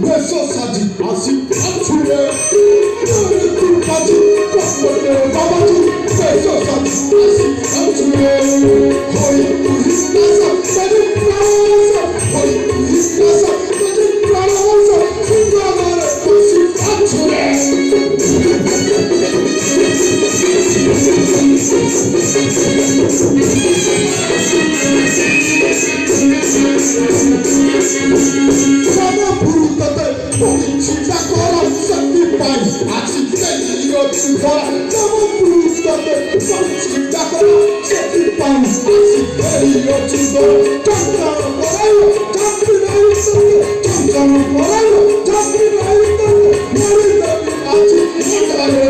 বেশো সাজি আসি ছুড়ে তু কাজি কপটে বাবাজি বেশো সাজি আসি ছুড়ে হই তুই নাসা তেরি প্রাণসা হই তুই নাসা তেরি প্রাণসা সুন্দর খুশি ছুড়ে Sama purutate, chica kora, sakti pai, aci teiyo chukora. Sama purutate, chica kora, sakti pai, aci teiyo chukora. Chankara korayo, chankirayo tante, chankara korayo, chankirayo tante, mori tabi aci chukare.